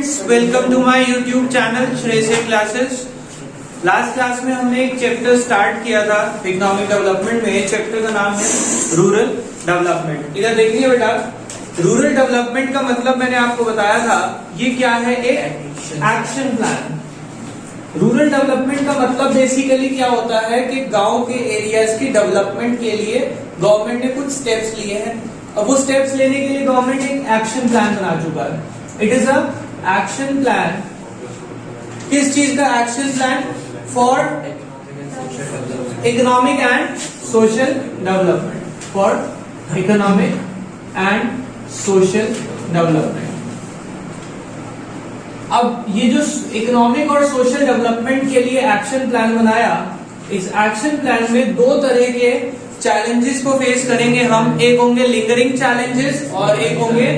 Students, welcome to my YouTube channel Shreyasi classes. Last class में हमने एक चैप्टर स्टार्ट किया था इकोनॉमिक डेवलपमेंट में। चैप्टर का नाम है रूरल डेवलपमेंट। इधर देखिए बेटा, रूरल डेवलपमेंट का मतलब मैंने आपको बताया था, ये क्या है, एक एक्शन प्लान। रूरल डेवलपमेंट का मतलब बेसिकली क्या होता है कि गांव के एरियाज की डेवलपमेंट के लिए गवर्नमेंट ने कुछ स्टेप्स लिए हैं। अब वो स्टेप्स लेने के लिए गवर्नमेंट एक एक्शन प्लान बना चुका है। It is a action plan. किस चीज का action plan? For economic and social development. For economic and social development. अब ये जो इकोनॉमिक और सोशल डेवलपमेंट के लिए एक्शन प्लान बनाया, इस एक्शन प्लान में दो तरह के चैलेंजेस को फेस करेंगे हम। एक होंगे लिंगरिंग चैलेंजेस और एक होंगे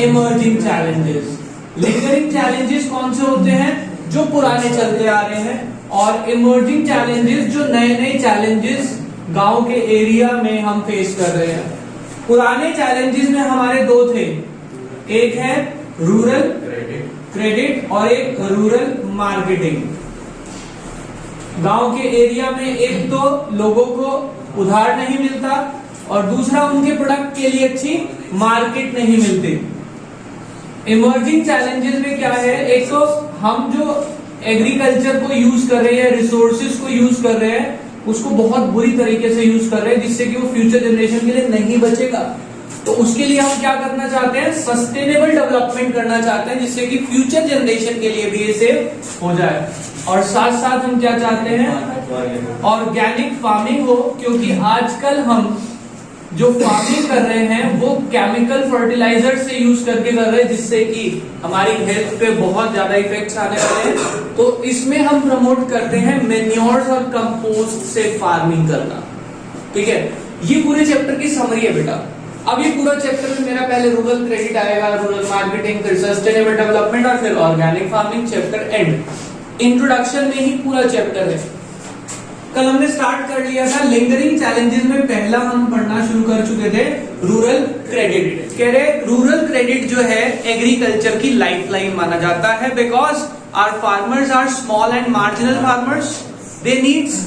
इमर्जिंग चैलेंजेस। लिंगरिंग चैलेंजेस कौन से होते हैं? जो पुराने चलते आ रहे हैं। और इमर्जिंग चैलेंजेस जो नए नए चैलेंजेस गांव के एरिया में हम फेस कर रहे हैं। पुराने चैलेंजेस में हमारे दो थे, एक है रूरल क्रेडिट और एक रूरल मार्केटिंग। गांव के एरिया में एक तो लोगों को उधार नहीं मिलता और दूसरा उनके प्रोडक्ट के लिए अच्छी मार्केट नहीं मिलती। इमर्जिंग चैलेंजेस में क्या है, एक तो हम जो एग्रीकल्चर को यूज कर रहे हैं, रिसोर्सेज को यूज कर रहे हैं, उसको बहुत बुरी तरीके से यूज कर रहे हैं, जिससे कि वो फ्यूचर जनरेशन के लिए नहीं बचेगा। तो उसके लिए हम क्या करना चाहते हैं? सस्टेनेबल डेवलपमेंट करना चाहते हैं, जिससे कि फ्यूचर जनरेशन के लिए भी ये सेफ हो जाए। और साथ साथ हम क्या चाहते हैं? ऑर्गेनिक फार्मिंग हो, क्योंकि आजकल हम जो फार्मिंग कर रहे हैं वो केमिकल फर्टिलाइजर से यूज करके कर रहे हैं, जिससे कि हमारी हेल्थ पे बहुत ज्यादा इफेक्ट्स आने वाले हैं। तो इसमें हम प्रमोट करते हैं मेन्योर्स और कंपोस्ट से फार्मिंग करना। ठीक है, ये पूरे चैप्टर की समरी है बेटा। अब ये पूरा चैप्टर में मेरा पहले रूरल क्रेडिट आएगा, रूरल मार्केटिंग, फिर सस्टेनेबल डेवलपमेंट और फिर organic farming. Chapter and introduction में ही पूरा चैप्टर है। कल हमने स्टार्ट कर लिया था लिंगरिंग चैलेंजेस में, पहला हम पढ़ना शुरू कर चुके थे रूरल क्रेडिट। कह रहे रूरल क्रेडिट जो है एग्रीकल्चर की लाइफलाइन माना जाता है, because our farmers are small and marginal farmers, they needs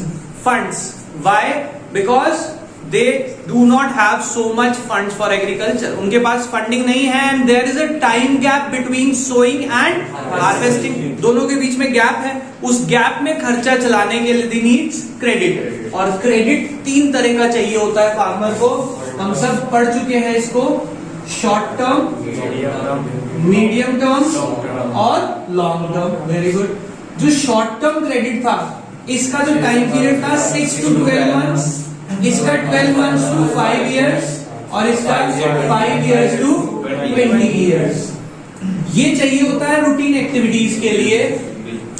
funds. Why? Because they do not have so much funds for agriculture. उनके पास फंडिंग नहीं है and there is a time gap between sowing and harvesting. दोनों के बीच में gap है। उस gap में खर्चा चलाने के लिए they needs credit। और क्रेडिट तीन तरह का चाहिए होता है फार्मर को। हम सब पढ़ चुके हैं इसको, शॉर्ट टर्म, मीडियम टर्म और लॉन्ग टर्म। Very good. जो शॉर्ट टर्म क्रेडिट था, इसका जो टाइम पीरियड था 6 to 12 months, इसका 12 months to 5 years और इसका 5 years to 20 years। ये चाहिए होता है रूटीन एक्टिविटीज के लिए,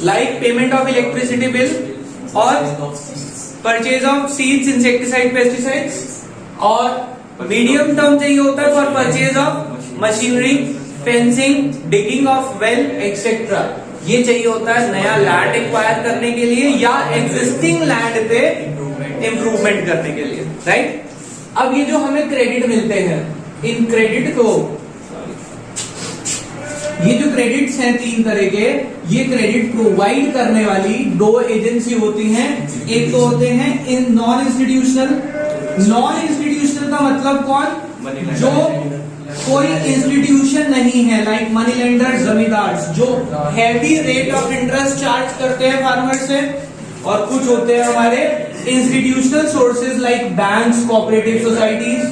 like payment of electricity bill और purchase of seeds, insecticide, pesticides. और मीडियम टर्म चाहिए होता है for purchase of machinery, fencing, digging of well etcetera. ये चाहिए होता है नया लैंड एक्वायर करने के लिए या एग्जिस्टिंग लैंड पे इंप्रूवमेंट करने के लिए, राइट। अब ये जो हमें क्रेडिट मिलते हैं, इन क्रेडिट को, ये जो क्रेडिट्स हैं तीन तरह के, ये क्रेडिट प्रोवाइड करने वाली दो एजेंसी होती हैं। एक तो होते हैं in non institutional. Non institutional का मतलब कौन? जो कोई इंस्टीट्यूशन नहीं है, लाइक मनी लेंडर, जमींदार, जो heavy rate of interest charge करते हैं फार्मर से। और कुछ होते हैं हमारे institutional sources like banks, cooperative societies.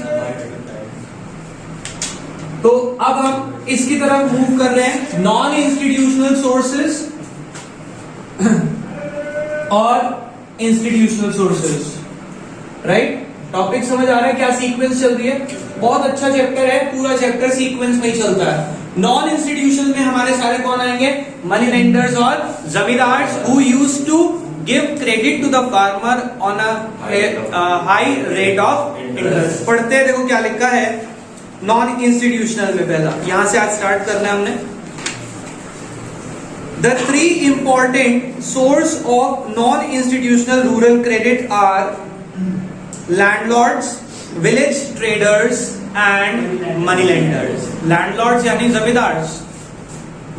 तो अब हम इसकी तरफ मूव कर रहे हैं, नॉन इंस्टीट्यूशनल सोर्सेज और इंस्टीट्यूशनल सोर्सेज, राइट। टॉपिक समझ आ रहा है? क्या सीक्वेंस चल रही है? बहुत अच्छा चैप्टर है, पूरा चैप्टर सीक्वेंस में ही चलता है। नॉन इंस्टीट्यूशनल में हमारे सारे कौन आएंगे? मनी लेंडर्स और जमींदार, who used to give credit to the farmer on a high rate of interest। पढ़ते हैं, देखो क्या लिखा है नॉन इंस्टीट्यूशनल में। पहला यहां से आज स्टार्ट करना है हमने। The three important source of non-institutional rural credit are landlords, village traders and money lenders। Landlords यानी जमींदार,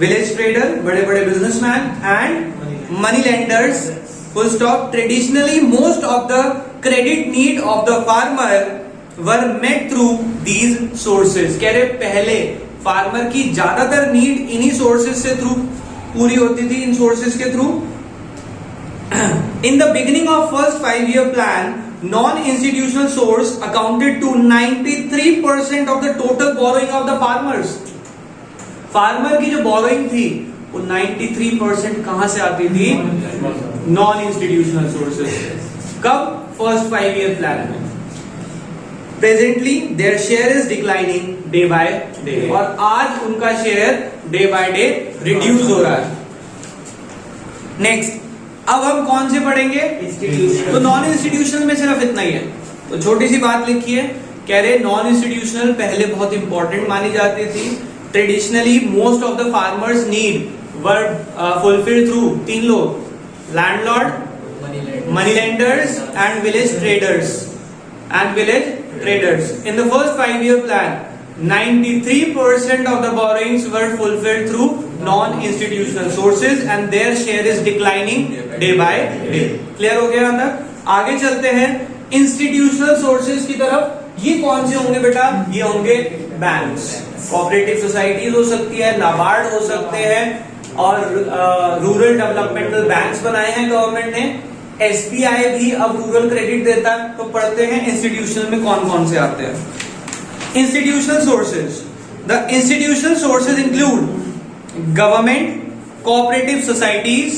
विलेज ट्रेडर बड़े बड़े businessman and money lenders full stop. Traditionally most of the credit need of the farmer were met through these sources. कह रहे पहले farmer की ज्यादातर need इन्हीं सोर्सेज से थ्रू पूरी होती थी, इन सोर्सेज के through. In the beginning of first 5-year plan, non-institutional source accounted to 93% of the total borrowing of the farmers. Farmer की जो बोरोइंग थी वो 93% कहां से आती थी? Non institutional sources. कब? फर्स्ट 5-year प्लान में। Presently their share is declining day by day, और आज उनका share day by day reduce हो रहा है। नेक्स्ट, अब हम कौन से पढ़ेंगे? तो नॉन इंस्टीट्यूशनल में सिर्फ इतना ही है। तो छोटी सी बात लिखी है, कह रहे नॉन इंस्टीट्यूशनल पहले बहुत इंपॉर्टेंट मानी जाती थी। Traditionally most of the farmers need were fulfilled through 3 लोग, landlord, money lenders and village traders. In the first 5-year plan, 93% of the borrowings were fulfilled through non-institutional sources and their share is declining day by day. Clear हो गया यहाँ तक? आगे चलते हैं institutional sources की तरफ। ये कौन से होंगे बेटा? ये होंगे बैंक्स, कोऑपरेटिव सोसाइटीज हो सकती है, नाबार्ड हो सकते हैं, और रूरल डेवलपमेंटल बैंक्स बनाए हैं गवर्नमेंट ने। एसबीआई भी अब रूरल क्रेडिट देता है। तो पढ़ते हैं इंस्टीट्यूशनल में कौन कौन से आते हैं। Institutional sources, the institutional sources include government, cooperative societies,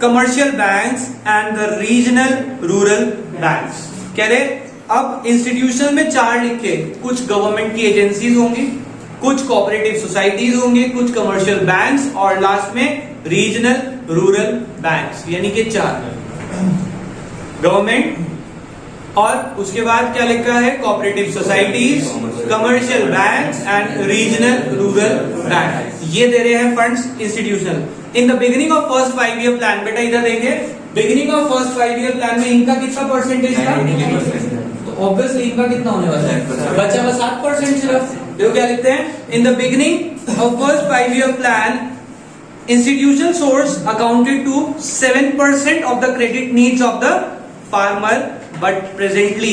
commercial banks and the regional rural banks. कह रहे अब इंस्टीट्यूशनल में 4 लिखे, कुछ गवर्नमेंट की एजेंसीज होंगी, कुछ कोऑपरेटिव सोसाइटीज होंगे, कुछ कमर्शियल बैंक्स, और लास्ट में रीजनल रूरल बैंक्स, यानी कि 4 गवर्नमेंट, और उसके बाद क्या लिखा है? Cooperative societies, commercial banks and regional rural bank. ये दे रहे हैं funds institutional. In the beginning of first 5-year plan, बेटा इधर देखिए, beginning of first 5-year plan में इनका कितना परसेंटेज था? तो ऑब्वियसली इनका कितना होने वाला है? बचा हुआ 7% सिर्फ। देखो क्या लिखते हैं, in the beginning of first 5-year plan institutional source accounted to 7% of the credit needs of the farmer, but presently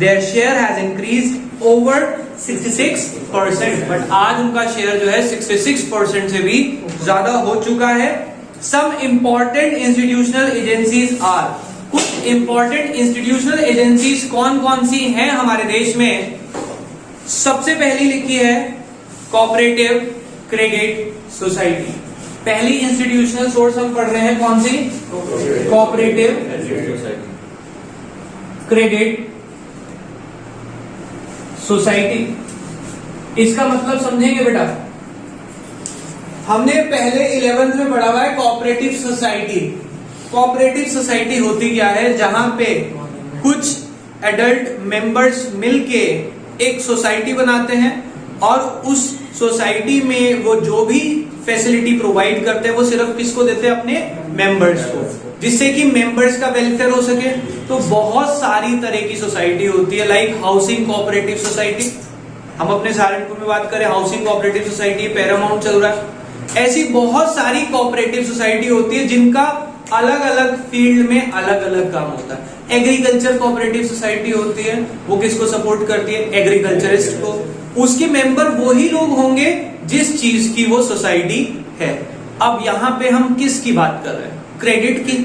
their share has increased over 66%, but आज उनका शेयर जो है 66% से भी ज्यादा हो चुका है। Some important institutional agencies are, कुछ important institutional agencies कौन कौन सी हैं हमारे देश में? सबसे पहली लिखी है कोऑपरेटिव क्रेडिट सोसाइटी। पहली इंस्टीट्यूशनल सोर्स हम पढ़ रहे हैं कौन सी? Cooperative credit society. इसका मतलब समझेंगे बेटा, हमने पहले 11th में पढ़ा हुआ है कोऑपरेटिव सोसाइटी। कोऑपरेटिव सोसाइटी होती क्या है? जहां पे कुछ एडल्ट मेंबर्स मिलके एक सोसाइटी बनाते हैं, और उस सोसाइटी में वो जो भी फैसिलिटी प्रोवाइड करते हैं वो सिर्फ किसको देते हैं? अपने मेंबर्स को, जिससे कि मेंबर्स का वेलफेयर हो सके। तो बहुत सारी तरह की सोसाइटी होती है, लाइक हाउसिंग कोऑपरेटिव सोसाइटी। हम अपने सहारनपुर में बात करें, हाउसिंग कोऑपरेटिव सोसाइटी पैरामाउंट चल रहा है। ऐसी बहुत सारी कोऑपरेटिव सोसाइटी होती है जिनका अलग अलग फील्ड में अलग अलग काम होता है। एग्रीकल्चर कोऑपरेटिव सोसाइटी होती है, वो किसको सपोर्ट करती है? एग्रीकल्चरिस्ट को। उसके मेंबर वही लोग होंगे जिस चीज की वो सोसाइटी है। अब यहां पे हम किसकी बात कर रहे हैं? क्रेडिट की।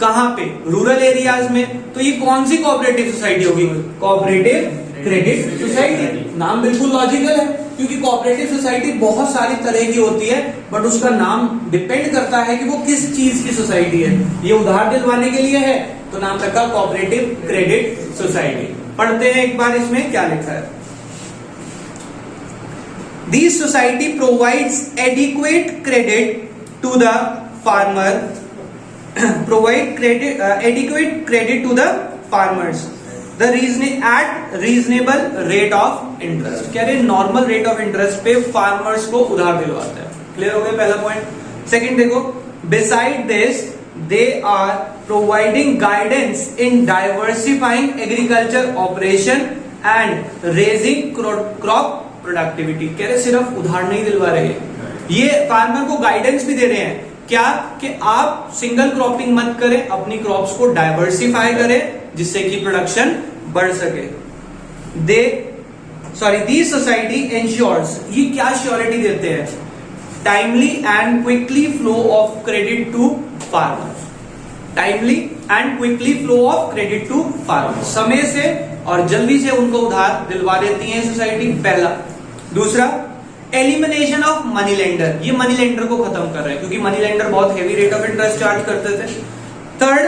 कहां पे? रूरल एरियाज में। तो ये कौन सी कोऑपरेटिव सोसाइटी होगी? Cooperative credit society. नाम बिल्कुल लॉजिकल है, क्योंकि कोऑपरेटिव सोसाइटी बहुत सारी तरह की होती है, बट उसका नाम डिपेंड करता है कि वो किस चीज की सोसाइटी है। ये उधार दिलवाने के लिए है तो नाम रखा कोऑपरेटिव क्रेडिट सोसाइटी। पढ़ते हैं एक बार इसमें क्या लिखा है। This society provides adequate credit to the farmer, adequate credit to the farmers, at reasonable rate of interest। कह रहे नॉर्मल रेट ऑफ इंटरेस्ट पे फार्मर्स को उधार दिलवाते हैं। क्लियर हो गया पहला पॉइंट। सेकंड देखो, beside this they are providing guidance in diversifying agriculture operation and raising crop productivity. कह रहे सिर्फ उधार नहीं दिलवा रहे, ये फार्मर को गाइडेंस भी दे रहे हैं क्या कि आप सिंगल क्रॉपिंग मत करें, अपनी क्रॉप्स को डाइवर्सिफाई करें जिससे कि प्रोडक्शन बढ़ सके। दी सोसाइटी इंश्योर्स, ये क्या श्योरिटी देते हैं? Timely and quickly flow of credit to farmers. Timely and quickly flow of credit to farmers, समय से और जल्दी से उनको उधार दिलवा देती है सोसाइटी, पहला। दूसरा, एलिमिनेशन ऑफ मनी लेंडर, ये मनी लेंडर को खत्म कर रहे हैं क्योंकि मनी लेंडर बहुत heavy rate of interest charge करते थे। Third,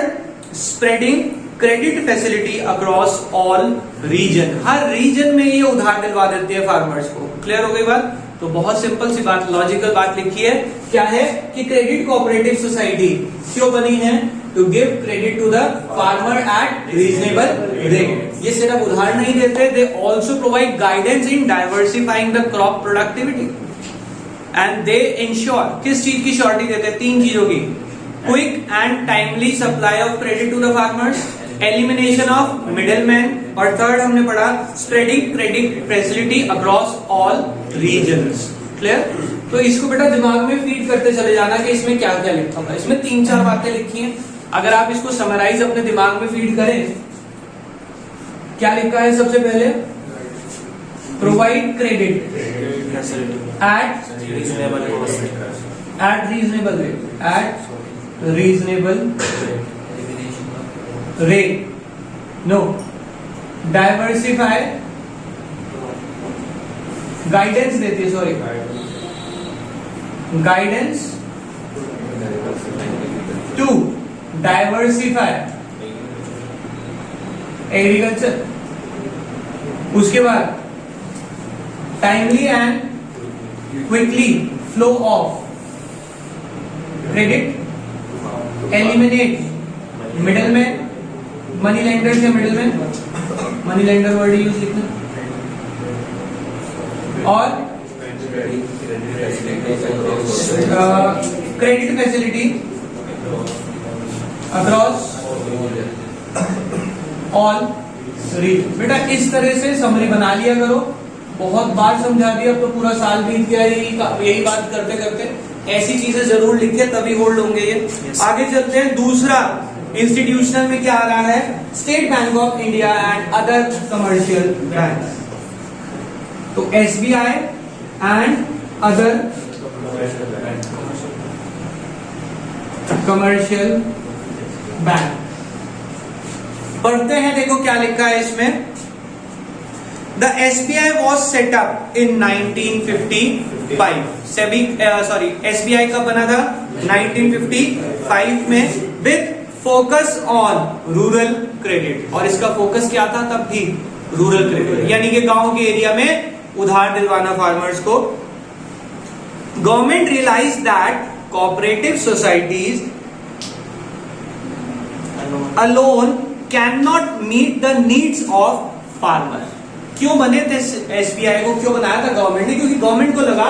spreading credit facility across all region, हर रीजन में ये उधार दिलवा देती है फार्मर्स को। क्लियर हो गई बात? तो बहुत सिंपल सी बात, लॉजिकल बात लिखी है, क्या है कि क्रेडिट कोऑपरेटिव सोसाइटी क्यों बनी है? To give credit to the farmer at reasonable rate. ये सिर्फ उधार नहीं देते, they also provide guidance in diversifying the crop productivity and they ensure, किस चीज की श्योरिटी देते हैं? 3 चीजों की, quick and timely supply of credit to the farmers, elimination of middleman, और थर्ड हमने पढ़ा spreading credit facility across all regions. Clear? तो इसको बेटा दिमाग में फीड करते चले जाना कि इसमें क्या क्या लिखा हुआ है। इसमें 3-4 बातें लिखी हैं, अगर आप इसको समराइज अपने दिमाग में फीड करें, क्या लिखा है? सबसे पहले provide credit at reasonable rate, no diversify, guidance देती है, sorry guidance to diversify agriculture. उसके बाद timely and quickly flow of credit, eliminate middleman, money lender से middleman, money lender word use लिखना, और credit facility across all region. बेटा इस तरह से समरी बना लिया करो, बहुत बार समझा दिया, अब तो पूरा साल बीत गया यही बात करते करते। ऐसी चीजें जरूर लिखे तभी होल्ड होंगे ये। आगे चलते हैं, दूसरा इंस्टीट्यूशनल में क्या आ रहा है? State Bank of India and other commercial bank. तो SBI and other commercial bank पढ़ते हैं। देखो क्या लिखा है इसमें, the SBI was set up in 1955। एसबीआई कब बना था? 1955 में, with focus on rural credit. और इसका फोकस क्या था तब भी? रूरल क्रेडिट, यानी कि गांव के एरिया में उधार दिलवाना फार्मर्स को। Government realise that cooperative societies alone can not meet the needs of farmer. क्यों बने थे एसबीआई को, क्यों बनाया था गवर्नमेंट ने? क्योंकि गवर्नमेंट को लगा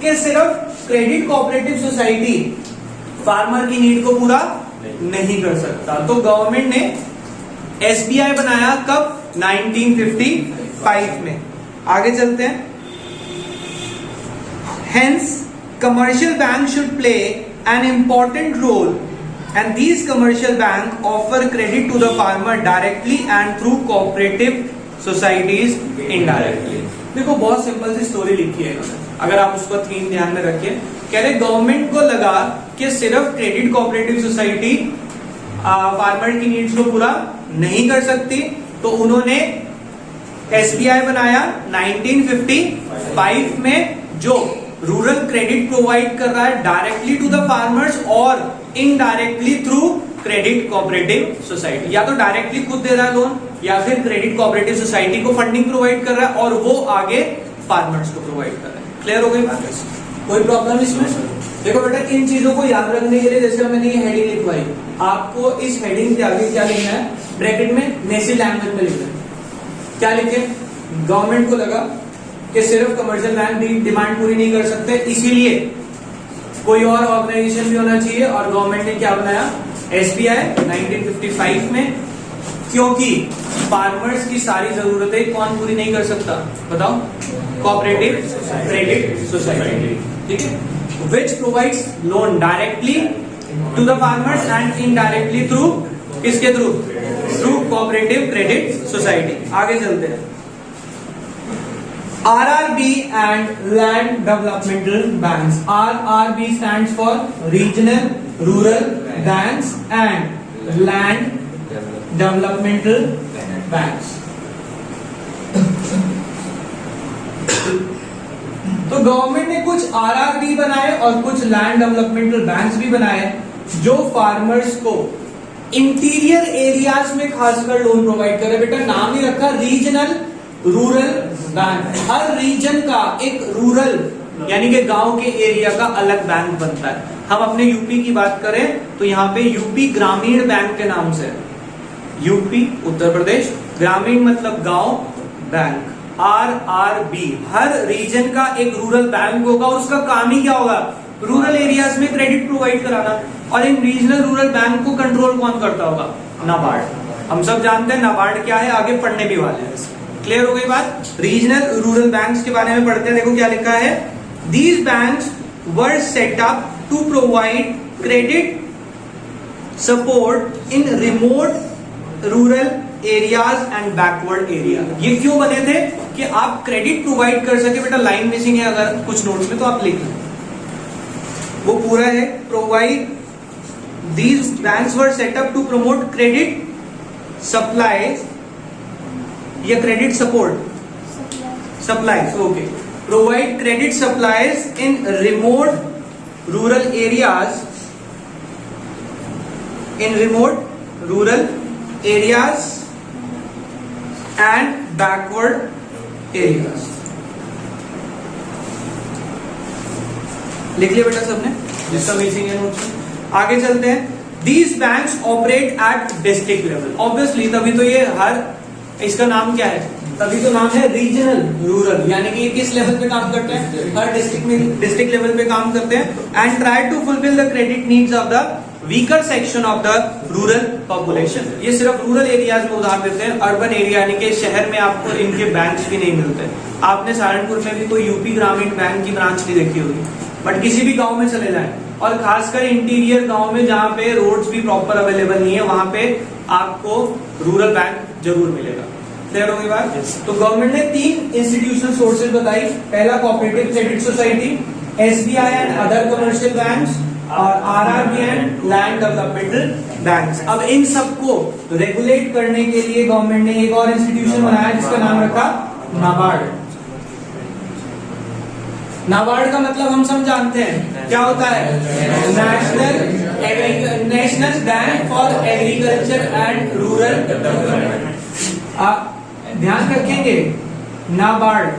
कि सिर्फ क्रेडिट कोऑपरेटिव सोसाइटी फार्मर की नीड को पूरा नहीं कर सकता, तो गवर्नमेंट ने एसबीआई बनाया। कब? 1955 में। आगे चलते हैं। Hence, commercial banks should play an important role, and these commercial banks offer credit to the farmer directly and through cooperative societies indirectly. देखो बहुत सिंपल सी स्टोरी लिखी है इन्होंने, अगर आप उसको थीम ध्यान में रखिए। कह रहे गवर्नमेंट को लगा कि सिर्फ क्रेडिट कोऑपरेटिव सोसाइटी फार्मर की नीड्स को पूरा नहीं कर सकती, तो उन्होंने एसबीआई बनाया 1955 में, जो रूरल क्रेडिट प्रोवाइड कर रहा है डायरेक्टली टू द फार्मर्स और indirectly through credit cooperative society. या तो डायरेक्टली खुद दे रहा है लोन, या फिर क्रेडिट कोऑपरेटिव सोसाइटी को फंडिंग प्रोवाइड कर रहा है और वो आगे फार्मर्स को प्रोवाइड कर रहा है। क्लियर हो गई बात? कोई प्रॉब्लम इसमें? देखो बेटा, इन चीजों को याद रखने के लिए जैसे मैंने ये हेडिंग लिखवाई, आपको इस हेडिंग के आगे क्या लिखना है? ब्रैकेट में नेसी लैंग्वेज में लिखना है। क्या लिखे? गवर्नमेंट को लगा कि सिर्फ कमर्शियल बैंक डिमांड पूरी नहीं कर सकते, इसीलिए कोई और ऑर्गेनाइजेशन भी होना चाहिए, और गवर्नमेंट ने क्या बनाया? एसबीआई 1955 में। क्योंकि फार्मर्स की सारी जरूरतें कौन पूरी नहीं कर सकता? बताओ? Cooperative credit society. ठीक है, which provides loan directly to the farmers and indirectly through किसके through? Through cooperative credit society. आगे चलते हैं। RRB and Land Developmental Banks. RRB stands for Regional Rural Banks and Land Developmental Banks. तो government ने कुछ RRB बनाए और कुछ लैंड डेवलपमेंटल बैंक्स भी बनाए जो फार्मर्स को इंटीरियर एरियाज में खासकर लोन प्रोवाइड करे। बेटा नाम ही रखा रीजनल रूरल बैंक। हर रीजन का एक रूरल यानी कि गांव के एरिया का अलग बैंक बनता है। हम अपने यूपी की बात करें तो यहाँ पे यूपी ग्रामीण बैंक के नाम से, यूपी उत्तर प्रदेश, ग्रामीण मतलब गांव, बैंक RRB। हर रीजन का एक रूरल बैंक होगा और उसका काम ही क्या होगा? रूरल एरियाज में क्रेडिट प्रोवाइड कराना। और इन रीजनल रूरल बैंक को कंट्रोल कौन करता होगा? नाबार्ड। हम सब जानते हैं नाबार्ड क्या है, आगे पढ़ने भी वाले हैं। क्लियर हो गई बात? रीजनल रूरल बैंक्स के बारे में पढ़ते हैं। देखो क्या लिखा है, these banks were set up to provide credit support in remote rural areas and backward area. ये क्यों बने थे? कि आप क्रेडिट प्रोवाइड कर सके। बेटा लाइन मिसिंग है अगर कुछ नोट्स में तो आप लिख लें, वो पूरा है। Provide these banks were set up to promote credit supplies या credit support supplies, okay. Provide credit supplies in remote rural areas, in remote rural areas and backward areas. लिख लिया बेटा सबने जिसका मिसिंग है नोट्स में? आगे चलते हैं। These banks operate at district level. Obviously तभी तो ये हर, इसका नाम क्या है? तभी तो नाम है रीजनल रूरल, यानी कि ये किस लेवल पे काम करते हैं? हर डिस्ट्रिक्ट में, डिस्ट्रिक्ट लेवल पे काम करते हैं। And try to fulfil the credit needs of the weaker section of the rural population. ये सिर्फ रूरल एरियाज में उधार देते हैं, अर्बन एरिया यानी कि शहर में आपको इनके बैंक्स भी नहीं मिलते। आपने सहारनपुर में भी कोई यूपी ग्रामीण बैंक की ब्रांच नहीं देखी होगी, बट किसी भी गांव में चले जाएं और खासकर इंटीरियर गांव में जहां पे रोड्स भी प्रॉपर अवेलेबल नहीं है, वहां पे आपको रूरल बैंक जरूर मिलेगा। क्लियर होगी बात? तो गवर्नमेंट ने 3 इंस्टीट्यूशनल सोर्सेज बताई। पहला cooperative credit society, SBI and other commercial banks, और RRB and land developmental banks. अब इन सबको रेगुलेट करने के लिए गवर्नमेंट ने एक और इंस्टीट्यूशन बनाया जिसका नाम रखा नाबार्ड। नाबार्ड का मतलब हम सब जानते हैं क्या होता है? National Bank for Agriculture and Rural development. आप ध्यान रखेंगे नाबार्ड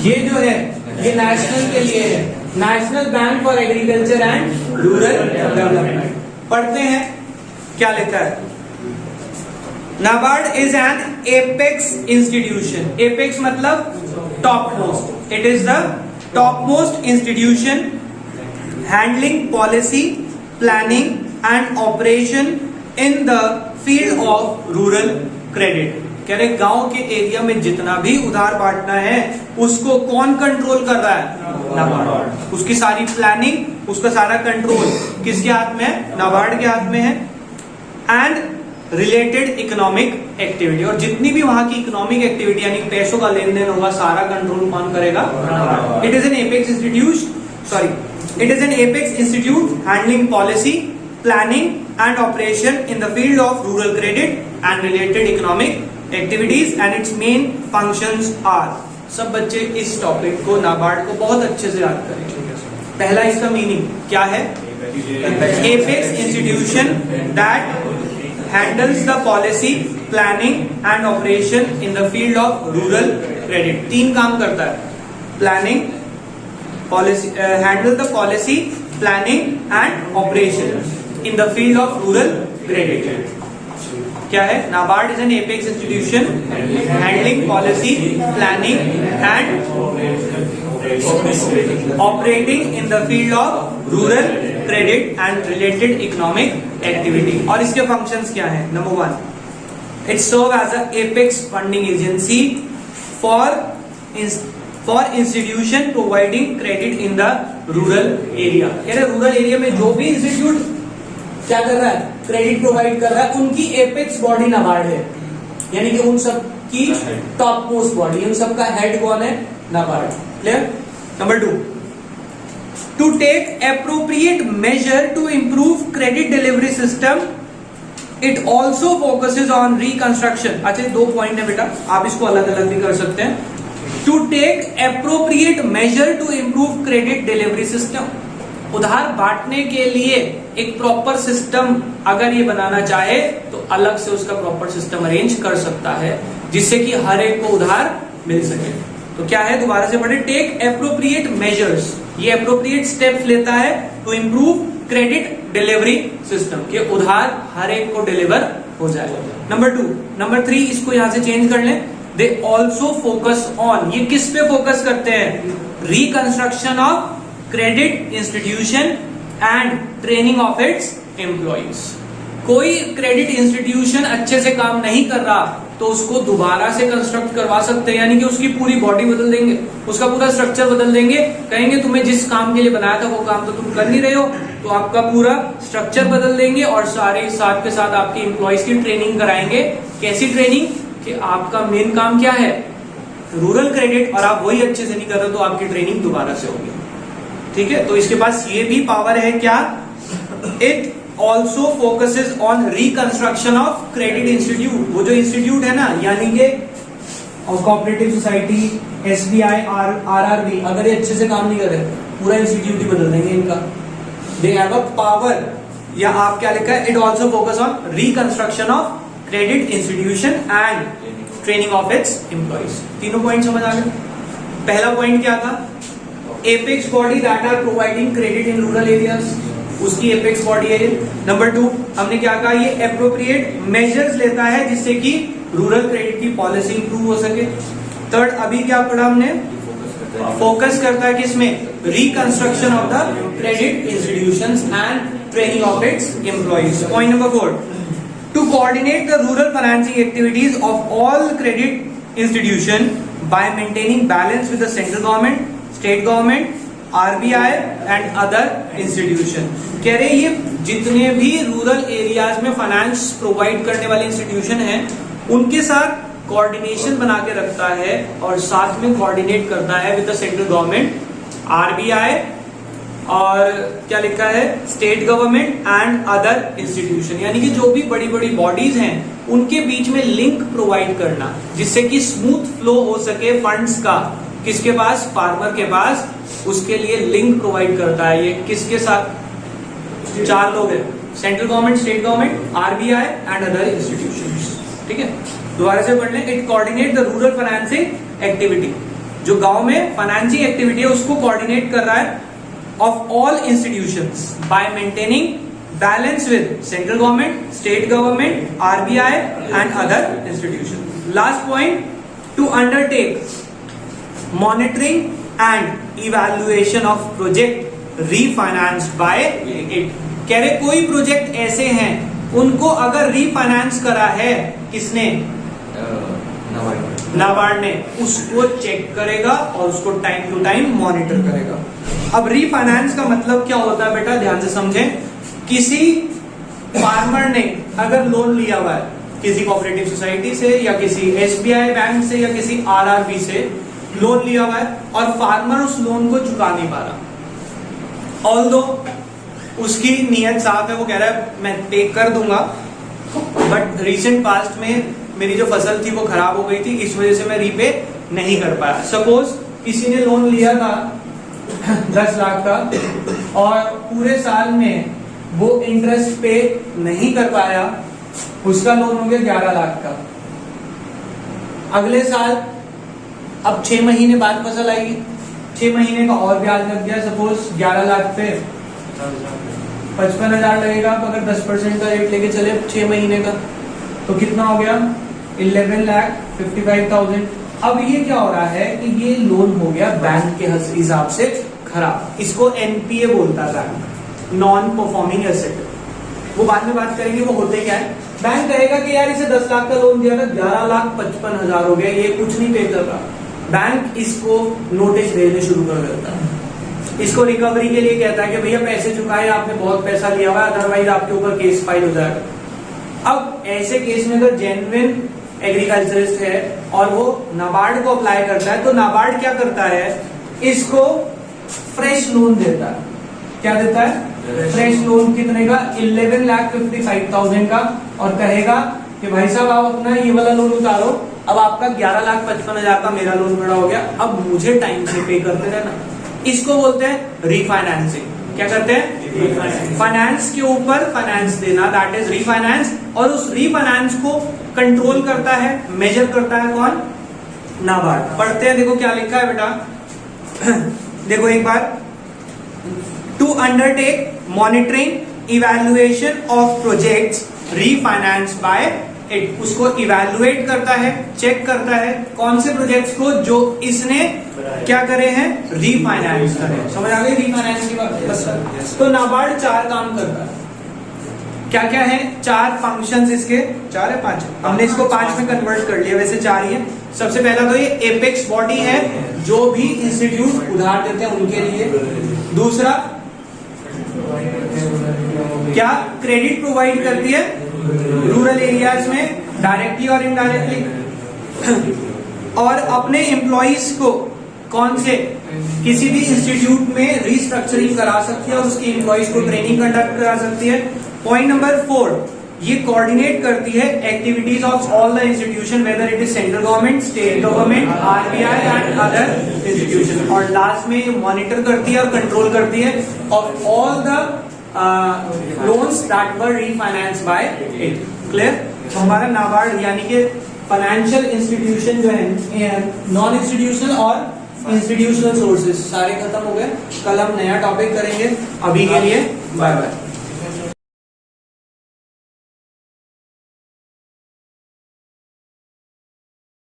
ये जो है ये नेशनल के लिए है, National Bank for Agriculture and Rural Development. पढ़ते हैं क्या लिखा है। NABARD is an apex institution. Apex मतलब top most. It is the top most institution handling policy, planning and operation in the field of rural credit. कह रहे गांव के एरिया में जितना भी उधार बांटना है उसको कौन कंट्रोल कर रहा है? नाबार्ड। उसकी सारी प्लानिंग, उसका सारा कंट्रोल किसके हाथ में है? नाबार्ड के हाथ में है। एंड रिलेटेड इकोनॉमिक एक्टिविटी, और जितनी भी वहां की इकोनॉमिक एक्टिविटी यानी पैसों का लेन देन होगा सारा कंट्रोल कौन करेगा? It is an apex institute it is an apex institute handling policy, planning and operation in the field of rural credit and related economic activities and its main functions are. सब बच्चे इस topic को, नाबार्ड को बहुत अच्छे से याद करेंगे। पहला इसका मीनिंग क्या है? Apex institution that handles the policy, planning and operation in the field of rural credit. 3 काम करता है, planning, policy, handle the policy, planning and operation in the field of rural credit. क्या है? NABARD is an apex institution handling policy, planning and operating in the field of rural credit and related economic activity. और इसके functions क्या हैं? Number 1, it serve as a apex funding agency for for institution providing credit in the rural area. कह रहे rural area में जो भी institute क्या कर रहा है, क्रेडिट प्रोवाइड कर रहा है, उनकी एपेक्स बॉडी नाबार्ड है, यानी कि उन सब की टॉप मोस्ट बॉडी, उन सबका हेड कौन है, NABARD. Clear. Number 2, to take appropriate measure to improve credit delivery system, it also focuses on reconstruction. अच्छा 2 पॉइंट है बेटा, आप इसको अलग अलग भी कर सकते हैं। To take appropriate measure to improve credit delivery system, उधार बांटने के लिए एक प्रॉपर सिस्टम अगर ये बनाना चाहे तो अलग से उसका प्रॉपर सिस्टम अरेंज कर सकता है, जिससे कि हर एक को उधार मिल सके। तो क्या है, दोबारा से पढ़े, टेक एप्रोप्रिएट मेजर्स, ये एप्रोप्रिएट स्टेप्स लेता है to improve credit delivery system, के उधार हर एक को डिलीवर हो जाए। नंबर 2, नंबर 3 इसको यहां से चेंज कर लें। दे ऑल्सो फोकस ऑन, ये किस पे फोकस करते हैं, reconstruction of credit institution and training of its employees. कोई क्रेडिट इंस्टीट्यूशन अच्छे से काम नहीं कर रहा तो उसको दोबारा से कंस्ट्रक्ट करवा सकते हैं, यानी कि उसकी पूरी बॉडी बदल देंगे, उसका पूरा स्ट्रक्चर बदल देंगे, कहेंगे तुम्हें जिस काम के लिए बनाया था वो काम तो तुम कर नहीं रहे हो, तो आपका पूरा स्ट्रक्चर बदल देंगे और सारे साथ के साथ आपके एम्प्लॉइज की ट्रेनिंग कराएंगे। कैसी ट्रेनिंग, कि आपका मेन काम क्या है, रूरल क्रेडिट, और आप वही अच्छे से नहीं कर रहे तो आपकी ट्रेनिंग दोबारा से होगी। ठीक है, तो इसके पास ये भी पावर है क्या, it also focuses on reconstruction of credit institute. वो जो इंस्टीट्यूट है ना, यानी कि कोऑपरेटिव सोसाइटी, एसबीआई, आरआरबी, अगर ये अच्छे से काम नहीं कर रहे पूरा इंस्टीट्यूट ही बदल देंगे इनका। दे हैव अ पावर, या आप क्या लिखा है, it also focus on reconstruction of credit institution and training of its employees. तीनों पॉइंट समझ आ गए। पहला पॉइंट क्या था, apex body that are providing credit in rural areas, उसकी एपेक्स बॉडी है ये। नंबर 2 हमने क्या कहा, ये एप्रोप्रिएट मेजर्स लेता है जिससे कि रूरल क्रेडिट की पॉलिसी इंप्रूव हो सके। थर्ड अभी क्या पढ़ा हमने, फोकस करता है किसमें, reconstruction of the credit institutions and training of its employees. Point number 4, to coordinate the rural financing activities of all credit institution by maintaining balance with the central government, state government, RBI and other institution. कह रहे ये जितने भी rural areas में finance provide करने वाले institution हैं उनके साथ कोऑर्डिनेशन बना के रखता है और साथ में कोऑर्डिनेट करता है with the central government, RBI और क्या लिखा है, state government and other institution. यानी कि जो भी बड़ी बड़ी बॉडीज हैं उनके बीच में लिंक प्रोवाइड करना, जिससे कि स्मूथ फ्लो हो सके फंड्स का, किसके पास, फार्मर के पास, उसके लिए लिंक प्रोवाइड करता है। ये किसके साथ, 4 लोग हैं, central government, state government, RBI and other institutions. ठीक है, दोबारा से पढ़ लें, it coordinate the rural financing activity, जो गांव में फाइनेंसिंग एक्टिविटी है उसको कोऑर्डिनेट कर रहा है, of all institutions by maintaining balance with central government, state government, RBI and other institution. Last point, to undertake monitoring and evaluation of project refinanced by it. कह रहे कोई प्रोजेक्ट ऐसे हैं उनको अगर रीफाइनेंस करा है किसने, नाबार्ड ने, उसको चेक करेगा और उसको टाइम टू टाइम मॉनिटर करेगा। अब रीफाइनेंस का मतलब क्या होता है बेटा, ध्यान से समझें। किसी फार्मर ने अगर लोन लिया हुआ है किसी कोऑपरेटिव सोसाइटी से या किसी एसबीआई बैंक से या किसी आरआरबी से लोन लिया हुआ है और फार्मर उस लोन को चुका नहीं पा रहा, ऑल्दो उसकी नीयत साफ है, वो कह रहा है मैं पे कर दूंगा, बट रीसेंट पास्ट में मेरी जो फसल थी वो खराब हो गई थी, इस वजह से मैं रीपे नहीं कर पाया। सपोज किसी ने लोन लिया था 10 लाख का और पूरे साल में वो इंटरेस्ट पे नहीं कर पाया, उसका लोन हो गया 11 लाख का। अगले साल अब 6 महीने बाद फसल आएगी, 6 महीने का और ब्याज लग गया, सपोज 11 लाख पे 55,000 लगेगा। तो अगर 10% का रेट लेके चले 6 महीने का तो कितना हो गया, 11,55,000। अब ये क्या हो रहा है कि ये लोन हो गया बैंक के हिसाब से खराब, इसको एनपीए बोलता है बैंक, नॉन परफॉर्मिंग एसेट। वो बाद में बात करेंगे वो होते क्या है। बैंक कहेगा कि यार इसे 10 लाख का लोन दिया था, 11,55,000 हो गया, ये कुछ नहीं पे कर रहा, बैंक इसको नोटिस भेजने शुरू कर देता है, इसको रिकवरी के लिए कहता है कि भैया पैसे चुकाए, आपने बहुत पैसा लिया हुआ है, अदरवाइज आपके ऊपर केस फाइल हो जाएगा। अब ऐसे केस में अगर जेन्युइन एग्रीकल्चरिस्ट है और वो नाबार्ड को अप्लाई करता है, तो नाबार्ड क्या करता है, इसको फ्रेश लोन देता है। क्या देता है? Fresh loan. कितने का? 11,55,000 का। और कहेगा कि भाई साहब आप अपना ये वाला लोन उतारो, अब आपका 11,55,000 का मेरा लोन खड़ा हो गया, अब मुझे टाइम से पे करते रहना। इसको बोलते हैं रीफाइनेंसिंग। क्या करते हैं? फाइनेंस के ऊपर फाइनेंस देना, दैट इज रीफाइनेंस। और उस रीफाइनेंस को कंट्रोल करता है, मेजर करता है कौन? नाबार्ड। पढ़ते हैं, देखो क्या लिखा है बेटा। देखो एक बार, to undertake monitoring evaluation of projects refinance by it. उसको इवैल्यूएट करता है, चेक करता है कौन से प्रोजेक्ट्स को जो इसने क्या करे हैं, रीफाइनेंस करे। समझ आ गई रीफाइनेंस की बात? बस। तो नाबार्ड 4 काम करता है। क्या क्या है? 4 फंक्शंस इसके, 4 है 5, हमने इसको 5 में कन्वर्ट कर लिया, वैसे 4 ही है। सबसे पहला तो ये एपेक्स बॉडी है, जो भी इंस्टीट्यूट उधार देते हैं उनके लिए। दूसरा क्या? क्रेडिट प्रोवाइड करती है रूरल एरियाज में, डायरेक्टली और इनडायरेक्टली। और अपने एम्प्लॉइज को कौन से, किसी भी इंस्टीट्यूट में रिस्ट्रक्चरिंग करा सकती है और उसके एम्प्लॉइज को ट्रेनिंग कंडक्ट करा सकती है। पॉइंट नंबर 4, ये कोऑर्डिनेट करती है activities of all the institution, whether it is central government, state government, RBI and other institution. और लास्ट में ये मॉनिटर करती है और कंट्रोल करती है of all the loans that were refinance by it. Clear? तो हमारा नाबार्ड यानी कि फाइनेंशियल इंस्टीट्यूशन जो है, नॉन इंस्टीट्यूशनल और इंस्टीट्यूशनल सोर्सेज सारे खत्म हो गए। कल हम नया टॉपिक करेंगे। अभी के लिए बाय बाय।